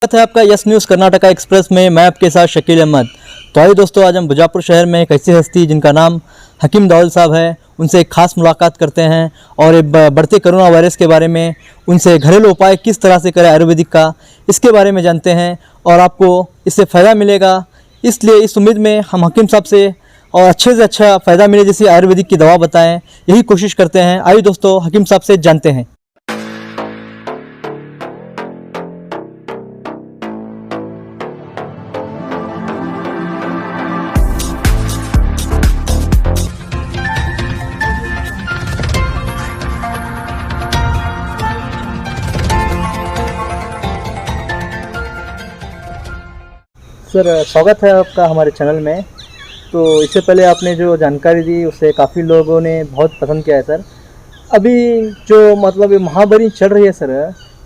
स्वागत है आपका यस न्यूज़ कर्नाटका एक्सप्रेस में। मैं आपके साथ शकील अहमद। तो आइए दोस्तों, आज हम बीजापुर शहर में एक ऐसी हस्ती जिनका नाम हकीम दाऊद साहब है, उनसे एक खास मुलाकात करते हैं और एक बढ़ते कोरोना वायरस के बारे में, उनसे घरेलू उपाय किस तरह से करें आयुर्वेदिक का, इसके बारे में जानते हैं और आपको इससे फ़ायदा मिलेगा। इसलिए इस उम्मीद में हम हकीम साहब से और अच्छे से अच्छा फ़ायदा मिले जैसी आयुर्वेदिक की दवा बताएं, यही कोशिश करते हैं। आइए दोस्तों, हकीम साहब से जानते हैं। सर, स्वागत है आपका हमारे चैनल में। तो इससे पहले आपने जो जानकारी दी उससे काफ़ी लोगों ने बहुत पसंद किया है सर। अभी जो मतलब ये महामारी चल रही है सर,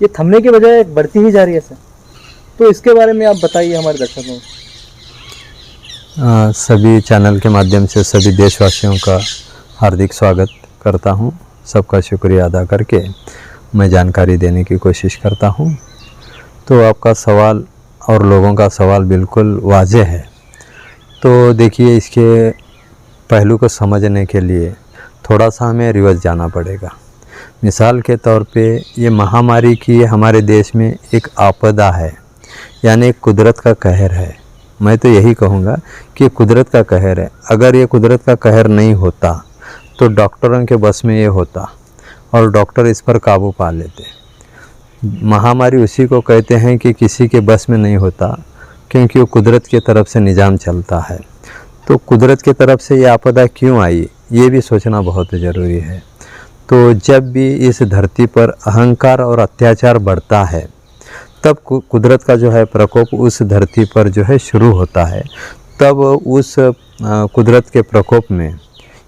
ये थमने के बजाय बढ़ती ही जा रही है सर, तो इसके बारे में आप बताइए हमारे दर्शकों को। सभी चैनल के माध्यम से सभी देशवासियों का हार्दिक स्वागत करता हूं। सबका शुक्रिया अदा करके मैं जानकारी देने की कोशिश करता हूं। तो आपका सवाल और लोगों का सवाल बिल्कुल वाज़ेह है। तो देखिए, इसके पहलू को समझने के लिए थोड़ा सा हमें रिवर्स जाना पड़ेगा। मिसाल के तौर पे ये महामारी की हमारे देश में एक आपदा है, यानी एक कुदरत का कहर है। मैं तो यही कहूँगा कि कुदरत का कहर है। अगर ये कुदरत का कहर नहीं होता तो डॉक्टरों के बस में ये होता और डॉक्टर इस पर काबू पा लेते। महामारी उसी को कहते हैं कि किसी के बस में नहीं होता, क्योंकि वो कुदरत की तरफ से निज़ाम चलता है। तो कुदरत की तरफ से ये आपदा क्यों आई, ये भी सोचना बहुत ज़रूरी है। तो जब भी इस धरती पर अहंकार और अत्याचार बढ़ता है, तब कुदरत का जो है प्रकोप उस धरती पर जो है शुरू होता है। तब उस कुदरत के प्रकोप में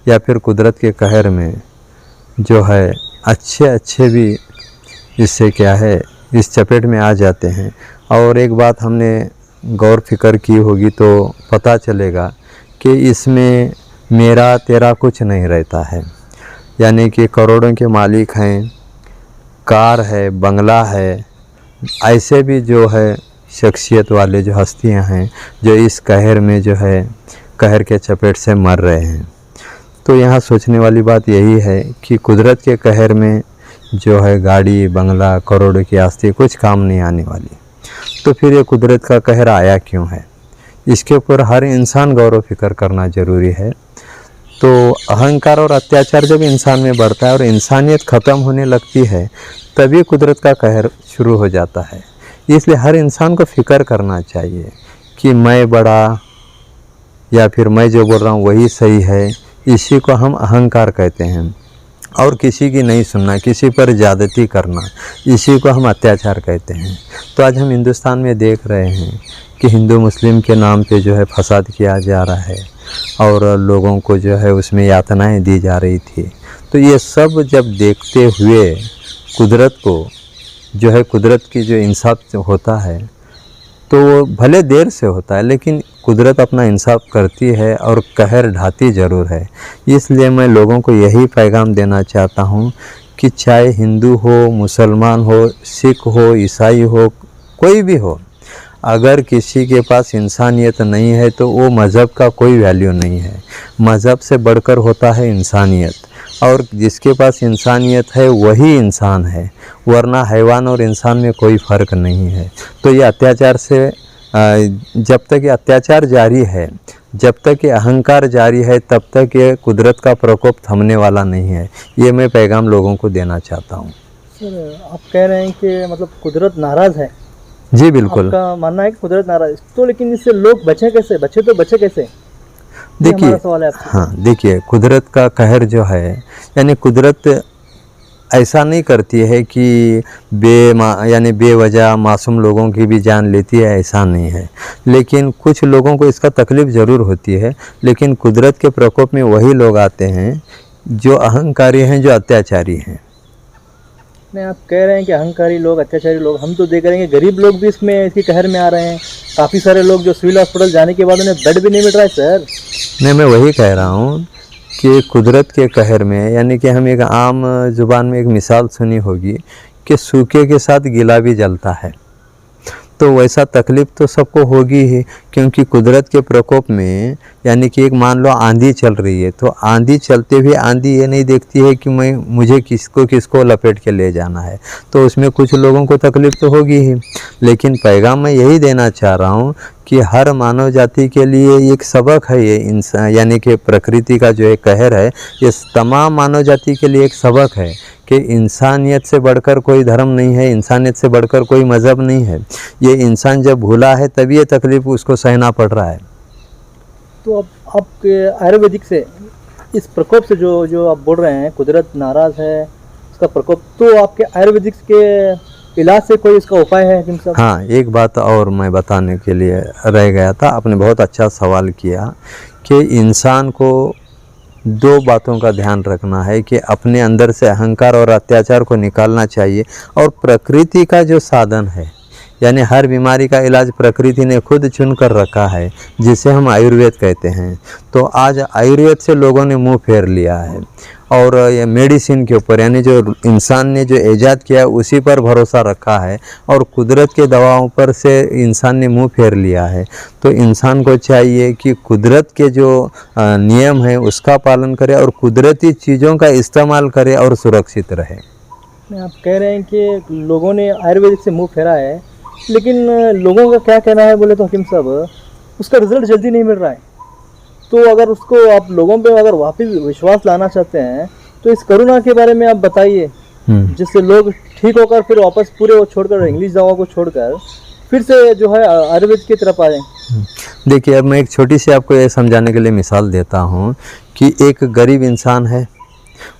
या फिर कुदरत के कहर में जो है अच्छे भी इससे क्या है, इस चपेट में आ जाते हैं। और एक बात हमने गौर फिक्र की होगी तो पता चलेगा कि इसमें मेरा तेरा कुछ नहीं रहता है। यानी कि करोड़ों के मालिक हैं, कार है, बंगला है, ऐसे भी जो है शख्सियत वाले जो हस्तियां हैं जो इस कहर में जो है कहर के चपेट से मर रहे हैं। तो यहाँ सोचने वाली बात यही है कि कुदरत के कहर में जो है गाड़ी, बंगला, करोड़ों की आस्ती कुछ काम नहीं आने वाली। तो फिर ये कुदरत का कहर आया क्यों है, इसके ऊपर हर इंसान गौर फिक्र करना ज़रूरी है। तो अहंकार और अत्याचार जब इंसान में बढ़ता है और इंसानियत ख़त्म होने लगती है, तभी कुदरत का कहर शुरू हो जाता है। इसलिए हर इंसान को फ़िक्र करना चाहिए कि मैं बड़ा या फिर मैं जो बोल रहा हूँ वही सही है। इसी को हम अहंकार कहते हैं। और किसी की नहीं सुनना, किसी पर ज़्यादती करना, इसी को हम अत्याचार कहते हैं। तो आज हम हिंदुस्तान में देख रहे हैं कि हिंदू मुस्लिम के नाम पे जो है फसाद किया जा रहा है और लोगों को जो है उसमें यातनाएं दी जा रही थी। तो ये सब जब देखते हुए कुदरत को जो है, कुदरत की जो इंसाफ होता है, तो वो भले देर से होता है लेकिन कुदरत अपना इंसाफ करती है और कहर ढाती ज़रूर है। इसलिए मैं लोगों को यही पैगाम देना चाहता हूँ कि चाहे हिंदू हो, मुसलमान हो, सिख हो, ईसाई हो, कोई भी हो, अगर किसी के पास इंसानियत नहीं है तो वो मज़हब का कोई वैल्यू नहीं है। मज़हब से बढ़कर होता है इंसानियत, और जिसके पास इंसानियत है वही इंसान है, वरना हैवान और इंसान में कोई फ़र्क नहीं है। तो ये अत्याचार से जब तक ये अत्याचार जारी है, जब तक ये अहंकार जारी है, तब तक ये कुदरत का प्रकोप थमने वाला नहीं है। ये मैं पैगाम लोगों को देना चाहता हूँ। सर, आप कह रहे हैं कि मतलब कुदरत नाराज़ है। जी बिल्कुल, आपका मानना है कि कुदरत नाराज़, तो लेकिन इससे लोग बचें कैसे? बचे कैसे? देखिए, हाँ देखिए, कुदरत का कहर जो है, यानी कुदरत ऐसा नहीं करती है कि यानी बेवजह मासूम लोगों की भी जान लेती है, ऐसा नहीं है। लेकिन कुछ लोगों को इसका तकलीफ़ ज़रूर होती है। लेकिन कुदरत के प्रकोप में वही लोग आते हैं जो अहंकारी हैं, जो अत्याचारी हैं। नहीं, आप कह रहे हैं कि अहंकारी लोग, अत्याचारी लोग, हम तो देख रहे हैं कि गरीब लोग भी इसमें इसकी कहर में आ रहे हैं। काफ़ी सारे लोग जो सिविल हॉस्पिटल जाने के बाद उन्हें बेड भी नहीं मिल रहा है सर। नहीं, मैं वही कह रहा हूँ कि कुदरत के कहर में, यानी कि हम एक आम ज़ुबान में एक मिसाल सुनी होगी कि सूखे के साथ गीला भी जलता है। तो वैसा तकलीफ़ तो सबको होगी ही, क्योंकि कुदरत के प्रकोप में, यानी कि एक मान लो आंधी चल रही है, तो आंधी चलते हुए आंधी ये नहीं देखती है कि मुझे किसको किसको लपेट के ले जाना है, तो उसमें कुछ लोगों को तकलीफ़ तो होगी ही। लेकिन पैगाम मैं यही देना चाह रहा हूँ कि हर मानव जाति के लिए एक सबक है ये इंसान, यानी कि प्रकृति का जो एक कहर है, ये तमाम मानव जाति के लिए एक सबक है कि इंसानियत से बढ़कर कोई धर्म नहीं है, इंसानियत से बढ़कर कोई मज़हब नहीं है। ये इंसान जब भूला है तभी ये तकलीफ़ उसको सहना पड़ रहा है। तो अब आपके आयुर्वेदिक से इस प्रकोप से जो आप बोल रहे हैं, कुदरत नाराज़ है, उसका प्रकोप, तो आपके आयुर्वेदिक के इलाज से कोई इसका उपाय है हकीम साहब? हाँ, एक बात और मैं बताने के लिए रह गया था, आपने बहुत अच्छा सवाल किया कि इंसान को दो बातों का ध्यान रखना है कि अपने अंदर से अहंकार और अत्याचार को निकालना चाहिए, और प्रकृति का जो साधन है, यानी हर बीमारी का इलाज प्रकृति ने खुद चुन कर रखा है, जिसे हम आयुर्वेद कहते हैं। तो आज आयुर्वेद से लोगों ने मुंह फेर लिया है, और ये मेडिसिन के ऊपर, यानी जो इंसान ने जो ईजाद किया है उसी पर भरोसा रखा है, और कुदरत के दवाओं पर से इंसान ने मुंह फेर लिया है। तो इंसान को चाहिए कि कुदरत के जो नियम हैं उसका पालन करे, और कुदरती चीज़ों का इस्तेमाल करे, और सुरक्षित रहे। आप कह रहे हैं कि लोगों ने आयुर्वेदिक से मुंह फेरा है, लेकिन लोगों का क्या कहना है बोले तो हकीम साहब, उसका रिजल्ट जल्दी नहीं मिल रहा है। तो अगर उसको आप लोगों पे अगर वापस विश्वास लाना चाहते हैं, तो इस कोरोना के बारे में आप बताइए, जिससे लोग ठीक होकर फिर वापस पूरे वो छोड़कर, इंग्लिश दवाओं को छोड़कर फिर से जो है आयुर्वेद की तरफ आए। देखिए, अब मैं एक छोटी सी आपको ये समझाने के लिए मिसाल देता हूँ कि एक गरीब इंसान है,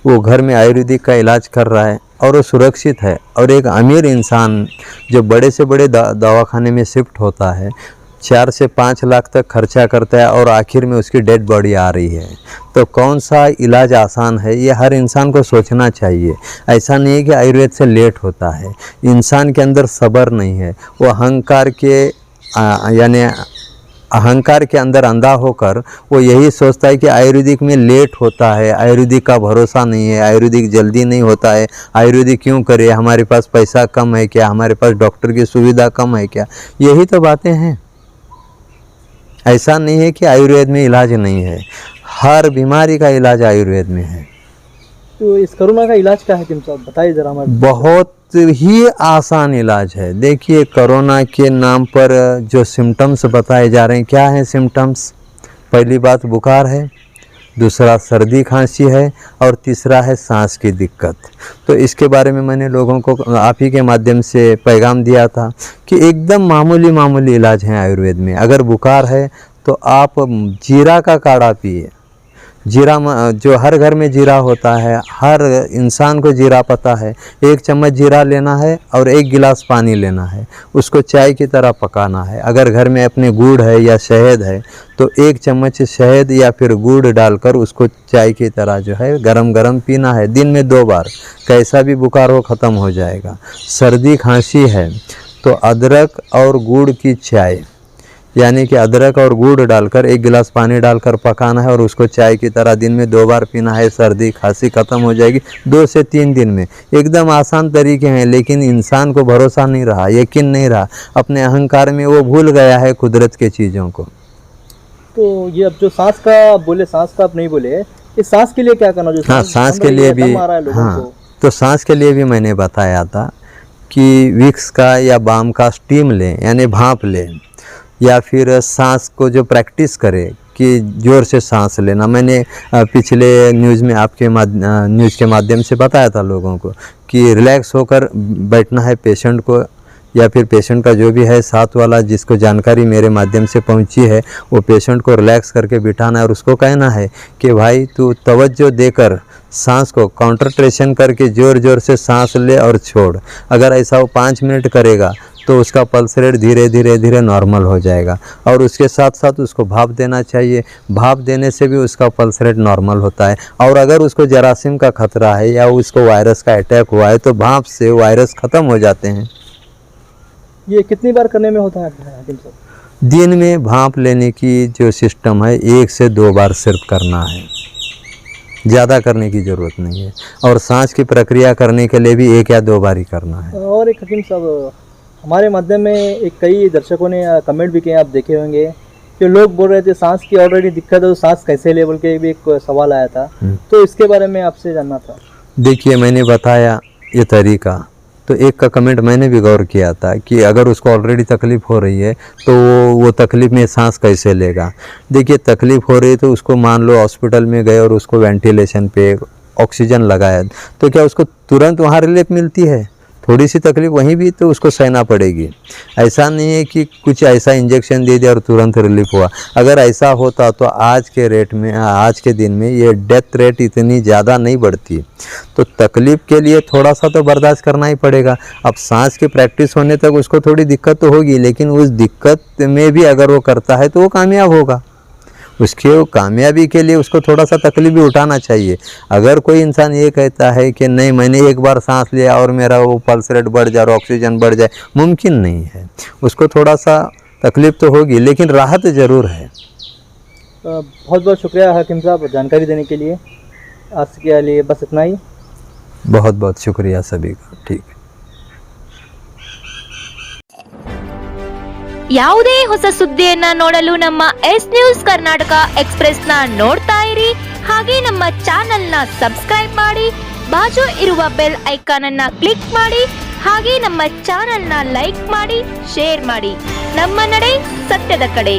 वो घर में आयुर्वेदिक का इलाज कर रहा है और वो सुरक्षित है, और एक अमीर इंसान जो बड़े से बड़े दवाखाने में शिफ्ट होता है, 4 से 5 लाख तक खर्चा करता है, और आखिर में उसकी डेड बॉडी आ रही है। तो कौन सा इलाज आसान है, ये हर इंसान को सोचना चाहिए। ऐसा नहीं है कि आयुर्वेद से लेट होता है, इंसान के अंदर सब्र नहीं है, वो अहंकार के यानी अहंकार के अंदर अंधा होकर वो यही सोचता है कि आयुर्वेदिक में लेट होता है, आयुर्वेदिक का भरोसा नहीं है, आयुर्वेदिक जल्दी नहीं होता है, आयुर्वेदिक क्यों करे, हमारे पास पैसा कम है क्या, हमारे पास डॉक्टर की सुविधा कम है क्या, यही तो बातें हैं। ऐसा नहीं है कि आयुर्वेद में इलाज नहीं है, हर बीमारी का इलाज आयुर्वेद में है। तो इस कोरोना का इलाज क्या है हकीम साहब, बताइए ज़रा हमारे। बहुत ही आसान इलाज है। देखिए, कोरोना के नाम पर जो सिम्टम्स बताए जा रहे हैं, क्या हैं सिम्टम्स? पहली बात बुखार है, दूसरा सर्दी खांसी है, और तीसरा है सांस की दिक्कत। तो इसके बारे में मैंने लोगों को आप ही के माध्यम से पैगाम दिया था कि एकदम मामूली इलाज है आयुर्वेद में। अगर बुखार है तो आप जीरा का काढ़ा पिए। जीरा जो हर घर में जीरा होता है, हर इंसान को जीरा पता है। 1 चम्मच जीरा लेना है और 1 गिलास पानी लेना है, उसको चाय की तरह पकाना है। अगर घर में अपने गुड़ है या शहद है तो 1 चम्मच शहद या फिर गुड़ डालकर उसको चाय की तरह जो है गरम गरम पीना है, दिन में 2 बार। कैसा भी बुखार हो ख़त्म हो जाएगा। सर्दी खांसी है तो अदरक और गुड़ की चाय, यानी कि अदरक और गुड़ डालकर 1 गिलास पानी डालकर पकाना है और उसको चाय की तरह दिन में 2 बार पीना है। सर्दी खांसी ख़त्म हो जाएगी 2 से 3 दिन में। एकदम आसान तरीके हैं, लेकिन इंसान को भरोसा नहीं रहा, यकीन नहीं रहा, अपने अहंकार में वो भूल गया है कुदरत के चीज़ों को। तो ये अब जो सांस का बोले, सांस का आप नहीं बोले, इस सांस के लिए क्या करना? जो हाँ, सांस के लिए भी, हाँ, तो सांस के लिए भी मैंने बताया था कि विक्स का या बाम का स्टीम लें, यानी भाप लें, या फिर सांस को जो प्रैक्टिस करे कि ज़ोर से सांस लेना। मैंने पिछले न्यूज़ में आपके न्यूज़ के माध्यम से बताया था लोगों को कि रिलैक्स होकर बैठना है पेशेंट को, या फिर पेशेंट का जो भी है साथ वाला, जिसको जानकारी मेरे माध्यम से पहुंची है, वो पेशेंट को रिलैक्स करके बिठाना है और उसको कहना है कि भाई तू तवज्जो देकर सांस को कंसंट्रेशन करके ज़ोर ज़ोर से सांस ले और छोड़। अगर ऐसा वो 5 मिनट करेगा तो उसका पल्स रेट धीरे धीरे नॉर्मल हो जाएगा। और उसके साथ साथ उसको भाप देना चाहिए, भाप देने से भी उसका पल्स रेट नॉर्मल होता है। और अगर उसको जरासीम का खतरा है या उसको वायरस का अटैक हुआ है तो भाप से वायरस ख़त्म हो जाते हैं। ये कितनी बार करने में होता है हकीम साहब? दिन में भाप लेने की जो सिस्टम है 1 से 2 बार सिर्फ करना है, ज़्यादा करने की ज़रूरत नहीं है। और सांस की प्रक्रिया करने के लिए भी 1 या 2 बार ही करना है। और एक हकीम साहब, हमारे माध्यम में एक कई दर्शकों ने कमेंट भी किए, आप देखे होंगे कि लोग बोल रहे थे सांस की ऑलरेडी दिक्कत है तो सांस कैसे ले बोल के भी एक सवाल आया था। तो इसके बारे में आपसे जानना था। देखिए, मैंने बताया ये तरीका, तो एक का कमेंट मैंने भी गौर किया था कि अगर उसको ऑलरेडी तकलीफ़ हो रही है तो वो तकलीफ़ में सांस कैसे लेगा। देखिए, तकलीफ़ हो रही है तो उसको मान लो हॉस्पिटल में गए और उसको वेंटिलेशन पे ऑक्सीजन लगाया, तो क्या उसको तुरंत वहाँ रिलीफ मिलती है? थोड़ी सी तकलीफ वहीं भी तो उसको सहना पड़ेगी। ऐसा नहीं है कि कुछ ऐसा इंजेक्शन दे दिया और तुरंत रिलीफ हुआ। अगर ऐसा होता तो आज के दिन में ये डेथ रेट इतनी ज़्यादा नहीं बढ़ती। तो तकलीफ़ के लिए थोड़ा सा तो बर्दाश्त करना ही पड़ेगा। अब सांस की प्रैक्टिस होने तक उसको थोड़ी दिक्कत तो होगी, लेकिन उस दिक्कत में भी अगर वो करता है तो वो कामयाब होगा। उसके कामयाबी के लिए उसको थोड़ा सा तकलीफ भी उठाना चाहिए। अगर कोई इंसान ये कहता है कि नहीं मैंने एक बार सांस लिया और मेरा वो पल्स रेट बढ़ जाए और ऑक्सीजन बढ़ जाए, मुमकिन नहीं है। उसको थोड़ा सा तकलीफ तो होगी, लेकिन राहत ज़रूर है। बहुत बहुत शुक्रिया हकीम साहब जानकारी देने के लिए। आज के लिए बस इतना ही। बहुत बहुत शुक्रिया सभी का। ठीक है। ಯಾವುದೇ ಹೊಸ ಸುದ್ದಿಯನ್ನ ನೋಡಲು ನಮ್ಮ ಎಸ್ ನ್ಯೂಸ್ ಕರ್ನಾಟಕ ಎಕ್ಸ್‌ಪ್ರೆಸ್ ನ ನೋಡ್ತಾ ಇರಿ, ಹಾಗೆ ನಮ್ಮ ಚಾನೆಲ್ ನ ಸಬ್ಸ್ಕ್ರೈಬ್ ಮಾಡಿ, ಬಾಜು ಇರುವ ಬೆಲ್ ಐಕಾನ್ ಅನ್ನ ಕ್ಲಿಕ್ ಮಾಡಿ, ಹಾಗೆ ನಮ್ಮ ಚಾನೆಲ್ ನ ಲೈಕ್ ಮಾಡಿ, ಶೇರ್ ಮಾಡಿ. ನಮ್ಮ ನಡೆ ಸತ್ಯದ ಕಡೆ.